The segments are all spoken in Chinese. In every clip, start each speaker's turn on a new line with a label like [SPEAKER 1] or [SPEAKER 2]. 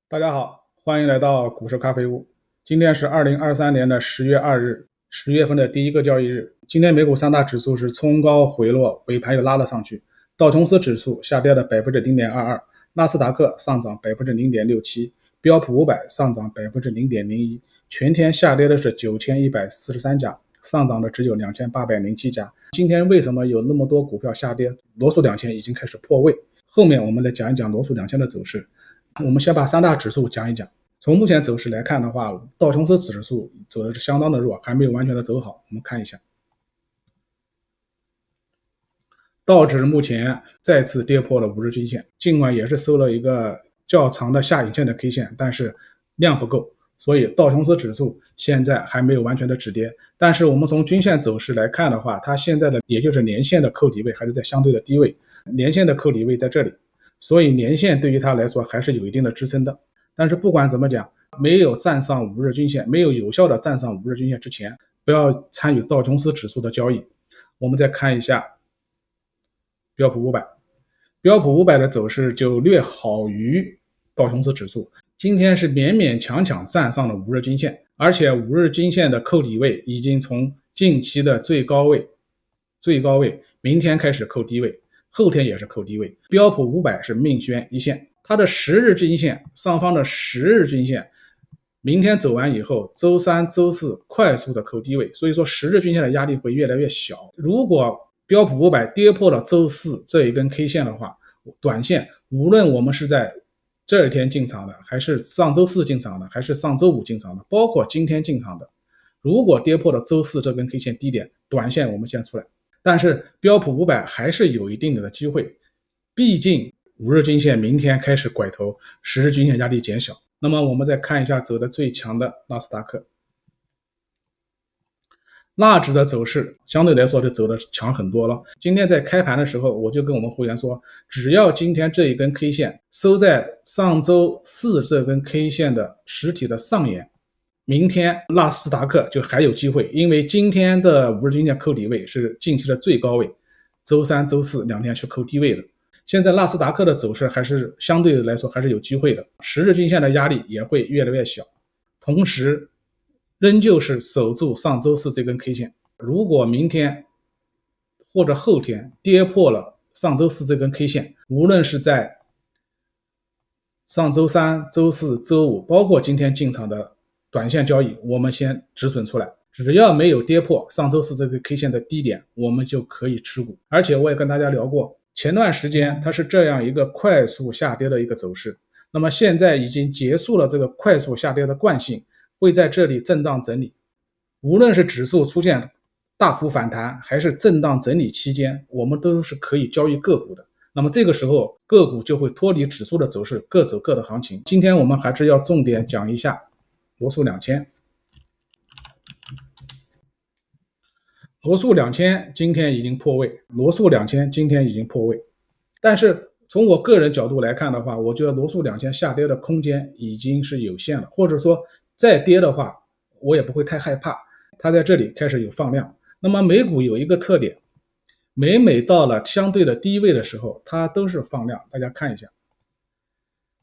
[SPEAKER 1] 大家好，欢迎来到股市咖啡屋。今天是2023年的10月2日，10月份的第一个交易日。今天美股三大指数是冲高回落，尾盘又拉了上去。道琼斯指数下跌了 0.22%， 纳斯达克上涨 0.67%， 标普500上涨 0.01%， 全天下跌的是9143家，上涨的只有2807家。今天为什么有那么多股票下跌？罗素2000已经开始破位，后面我们来讲一讲罗素2000的走势。我们先把三大指数讲一讲。从目前走势来看的话，道琼斯指数走的是相当的弱，还没有完全的走好。我们看一下，道指目前再次跌破了5日均线，尽管也是收了一个较长的下影线的 K 线，但是量不够，所以道琼斯指数现在还没有完全的止跌。但是我们从均线走势来看的话，它现在的也就是年线的扣底位还是在相对的低位，年线的扣底位在这里。所以年线对于它来说还是有一定的支撑的，但是不管怎么讲，没有站上5日均线，没有有效的站上5日均线之前，不要参与道琼斯指数的交易。我们再看一下标普500，标普500的走势就略好于道琼斯指数，今天是勉勉强强站上了5日均线，而且5日均线的扣底位已经从近期的最高位明天开始扣低位，后天也是扣低位。标普500是命悬一线，它的10日均线上方的10日均线明天走完以后，周三周四快速的扣低位，所以说10日均线的压力会越来越小。如果标普500跌破了周四这一根 K 线的话，短线无论我们是在这一天进场的，还是上周四进场的，还是上周五进场的，包括今天进场的，如果跌破了周四这根 K 线低点，短线我们先出来。但是标普500还是有一定的机会，毕竟5日均线明天开始拐头，10日均线压力减小。那么我们再看一下走的最强的纳斯达克，纳指的走势相对来说就走的强很多了。今天在开盘的时候，我就跟我们会员说，只要今天这一根 K 线收在上周四这根 K 线的实体的上沿，明天纳斯达克就还有机会，因为今天的5日均线扣底位是近期的最高位，周三周四两天去扣低位的。现在纳斯达克的走势还是相对来说还是有机会的，10日均线的压力也会越来越小，同时仍旧是守住上周四这根 K 线。如果明天或者后天跌破了上周四这根 K 线，无论是在上周三周四周五，包括今天进场的短线交易，我们先止损出来，只要没有跌破上周四这个 K 线的低点，我们就可以持股。而且我也跟大家聊过，前段时间它是这样一个快速下跌的一个走势，那么现在已经结束了这个快速下跌的惯性，会在这里震荡整理。无论是指数出现大幅反弹，还是震荡整理期间，我们都是可以交易个股的。那么这个时候个股就会脱离指数的走势，各走各的行情。今天我们还是要重点讲一下罗素2000。罗素2000今天已经破位，但是从我个人角度来看的话，我觉得罗素2000下跌的空间已经是有限了，或者说再跌的话我也不会太害怕，它在这里开始有放量。那么美股有一个特点，每到了相对的低位的时候它都是放量，大家看一下，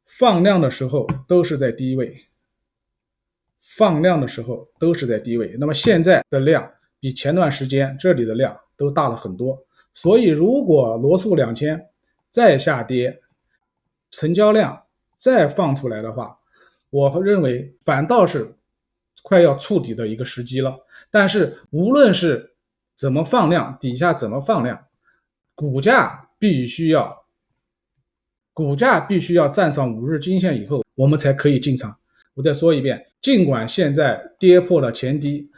[SPEAKER 1] 放量的时候都是在低位，那么现在的量比前段时间这里的量都大了很多，所以如果罗素2000再下跌，成交量再放出来的话，我认为反倒是快要触底的一个时机了。但是无论是怎么放量，底下怎么放量，股价必须要站上5日均线以后，我们才可以进场。我再说一遍，尽管现在跌破了前低，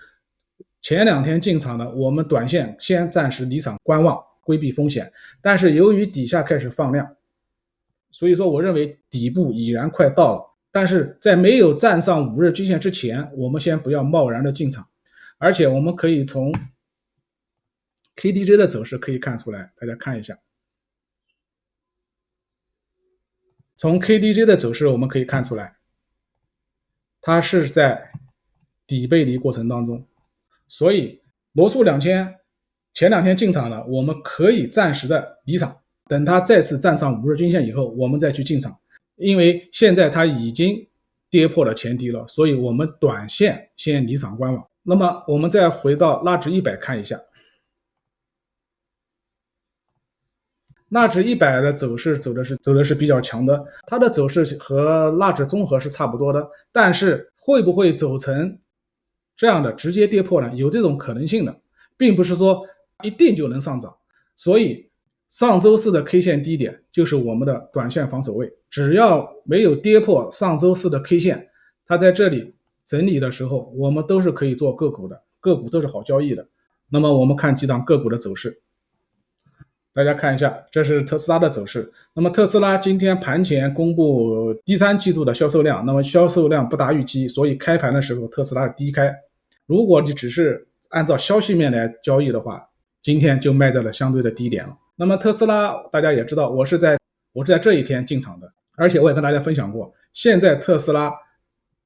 [SPEAKER 1] 前2天进场的我们短线先暂时离场观望，规避风险，但是由于底下开始放量，所以说我认为底部已然快到了。但是在没有站上5日均线之前，我们先不要贸然的进场。而且我们可以从 KDJ 的走势可以看出来，大家看一下，从 KDJ 的走势我们可以看出来，它是在底背离过程当中，所以罗素2000前2天进场了，我们可以暂时的离场，等它再次站上5日均线以后我们再去进场。因为现在它已经跌破了前低了，所以我们短线先离场观望。那么我们再回到纳指100看一下，纳指100的走势走的是比较强的，它的走势和纳指综合是差不多的，但是会不会走成这样的直接跌破呢？有这种可能性的，并不是说一定就能上涨。所以上周四的 K 线低点就是我们的短线防守位，只要没有跌破上周四的 K 线，它在这里整理的时候，我们都是可以做个股的，个股都是好交易的。那么我们看几档个股的走势。大家看一下，这是特斯拉的走势。那么特斯拉今天盘前公布第3季度的销售量，那么销售量不达预期，所以开盘的时候特斯拉是低开。如果你只是按照消息面来交易的话，今天就卖在了相对的低点了。那么特斯拉大家也知道，我是在这一天进场的，而且我也跟大家分享过，现在特斯拉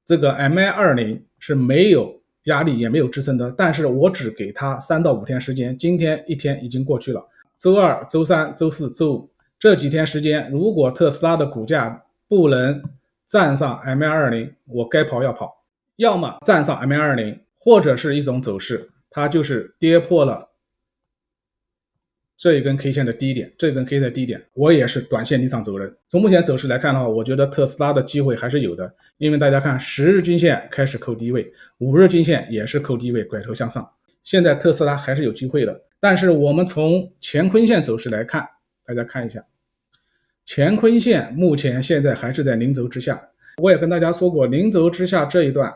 [SPEAKER 1] 这个 MA20 是没有压力也没有支撑的，但是我只给它3到5天时间，今天1天已经过去了。周二、周三、周四、周五这几天时间，如果特斯拉的股价不能站上 MA20， 我该跑要跑，要么站上 MA20， 或者是一种走势，它就是跌破了这一根 K 线的低点，这根 K 线的低点，我也是短线离场走人。从目前走势来看的话，我觉得特斯拉的机会还是有的，因为大家看10日均线开始扣低位，5日均线也是扣低位，拐头向上，现在特斯拉还是有机会的。但是我们从乾坤线走势来看，大家看一下，乾坤线目前现在还是在零轴之下。我也跟大家说过，零轴之下这一段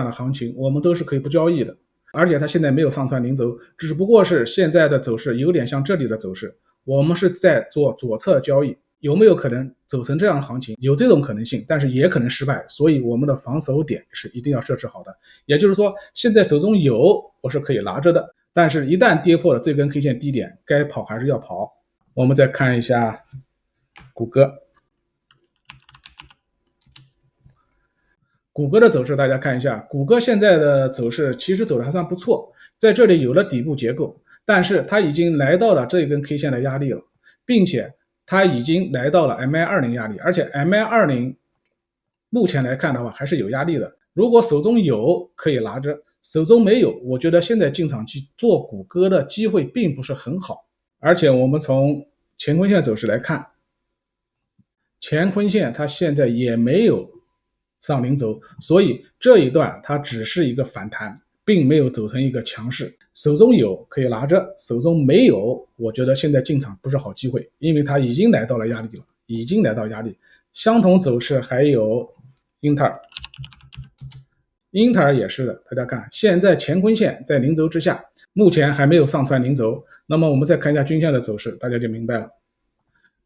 [SPEAKER 1] 的行情我们都是可以不交易的，而且它现在没有上穿零轴，只不过是现在的走势有点像这里的走势，我们是在做左侧交易，有没有可能走成这样的行情？有这种可能性，但是也可能失败，所以我们的防守点是一定要设置好的。也就是说，现在手中有我是可以拿着的，但是一旦跌破了这根 K 线低点，该跑还是要跑。我们再看一下谷歌，谷歌的走势大家看一下，谷歌现在的走势其实走的还算不错，在这里有了底部结构，但是它已经来到了这一根 K 线的压力了，并且它已经来到了 MA20 压力，而且 MA20 目前来看的话还是有压力的，如果手中有可以拿着，手中没有，我觉得现在进场去做谷歌的机会并不是很好。而且我们从乾坤线走势来看，乾坤线它现在也没有上零轴，所以这一段它只是一个反弹，并没有走成一个强势。手中有可以拿着，手中没有，我觉得现在进场不是好机会，因为它已经来到了压力了，已经来到压力。相同走势还有英特尔，英特尔也是的，大家看，现在乾坤线在零轴之下，目前还没有上穿零轴。那么我们再看一下均线的走势，大家就明白了。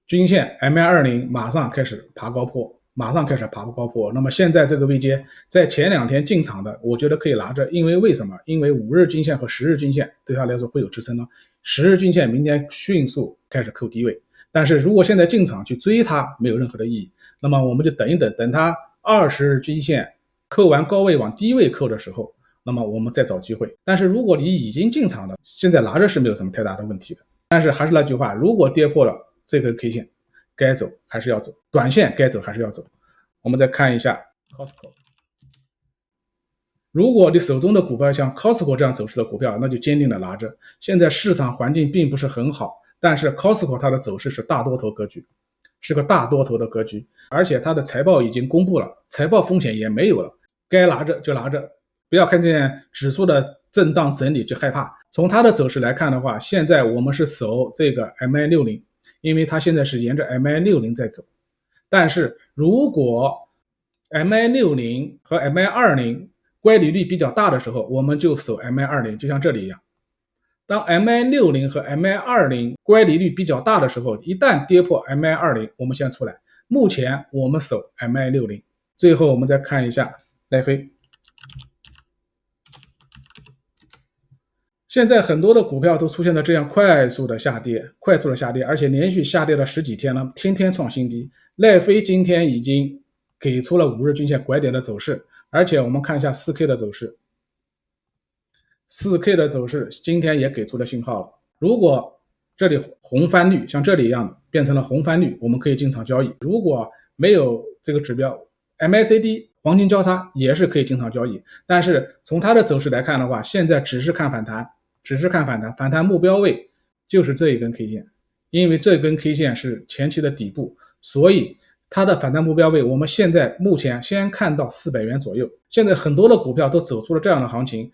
[SPEAKER 1] 均线 MA20 马上开始爬高坡，那么现在这个位阶，在前2天进场的，我觉得可以拿着，因为为什么？因为5日均线和10日均线对它来说会有支撑呢。10日均线明天迅速开始扣低位，但是如果现在进场去追它，没有任何的意义。那么我们就等一等，等它20日均线扣完高位往低位扣的时候，那么我们再找机会。但是如果你已经进场了，现在拿着是没有什么太大的问题的。但是还是那句话，如果跌破了这个 K 线，该走还是要走，短线该走还是要走。我们再看一下 Costco， 如果你手中的股票像 Costco 这样走势的股票，那就坚定的拿着。现在市场环境并不是很好，但是 Costco 它的走势是大多头格局，是个大多头的格局，而且它的财报已经公布了，财报风险也没有了，该拿着就拿着，不要看见指数的震荡整理就害怕。从它的走势来看的话，现在我们是守这个 MA60， 因为它现在是沿着 MA60 在走。但是如果 MA60 和 MA20 乖离率比较大的时候，我们就守 MA20， 就像这里一样。当 MA60 和 MA20 乖离率比较大的时候，一旦跌破 MA20， 我们先出来。目前我们守 MA60。最后我们再看一下奈飞。现在很多的股票都出现了这样快速的下跌，而且连续下跌了10几天了，天天创新低。奈飞今天已经给出了5日均线拐点的走势，而且我们看一下 4K 的走势，4K 的走势今天也给出了信号了。如果这里红翻绿像这里一样的变成了红翻绿，我们可以进场交易。如果没有这个指标 MACD 黄金交叉也是可以进场交易，但是从它的走势来看的话，现在只是看反弹，反弹目标位就是这一根 K 线，因为这根 K 线是前期的底部，所以它的反弹目标位我们现在目前先看到400元左右。现在很多的股票都走出了这样的行情，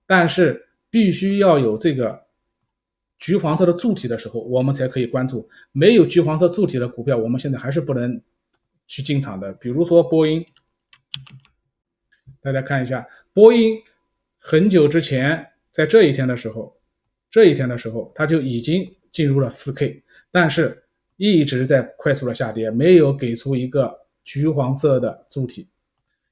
[SPEAKER 1] 但是必须要有这个橘黄色的柱体的时候，我们才可以关注。没有橘黄色柱体的股票，我们现在还是不能去进场的。比如说波音，大家看一下，波音很久之前在这一天的时候，它就已经进入了4K， 但是一直在快速的下跌，没有给出一个橘黄色的柱体，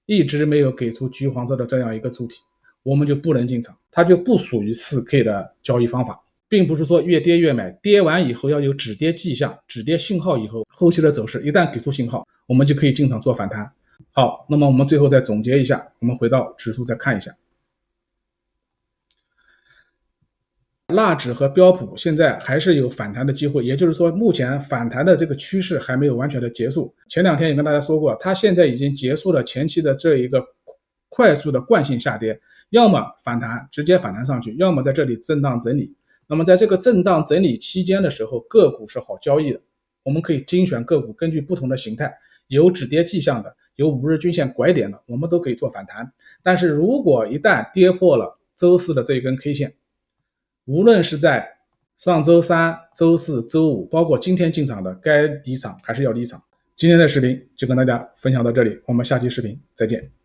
[SPEAKER 1] 一直没有给出橘黄色的这样一个柱体，我们就不能进场，它就不属于 4K 的交易方法。并不是说越跌越买，跌完以后要有止跌迹象、止跌信号以后，后期的走势一旦给出信号，我们就可以进场做反弹。好，那么我们最后再总结一下，我们回到指数再看一下，纳指和标普现在还是有反弹的机会，也就是说目前反弹的这个趋势还没有完全的结束。前2天也跟大家说过，它现在已经结束了前期的这一个快速的惯性下跌，要么反弹直接反弹上去，要么在这里震荡整理。那么在这个震荡整理期间的时候，个股是好交易的，我们可以精选个股，根据不同的形态，有止跌迹象的，有5日均线拐点的，我们都可以做反弹。但是如果一旦跌破了周四的这一根 K 线，无论是在上周3、周4、周5，包括今天进场的，该离场还是要离场。今天的视频就跟大家分享到这里，我们下期视频再见。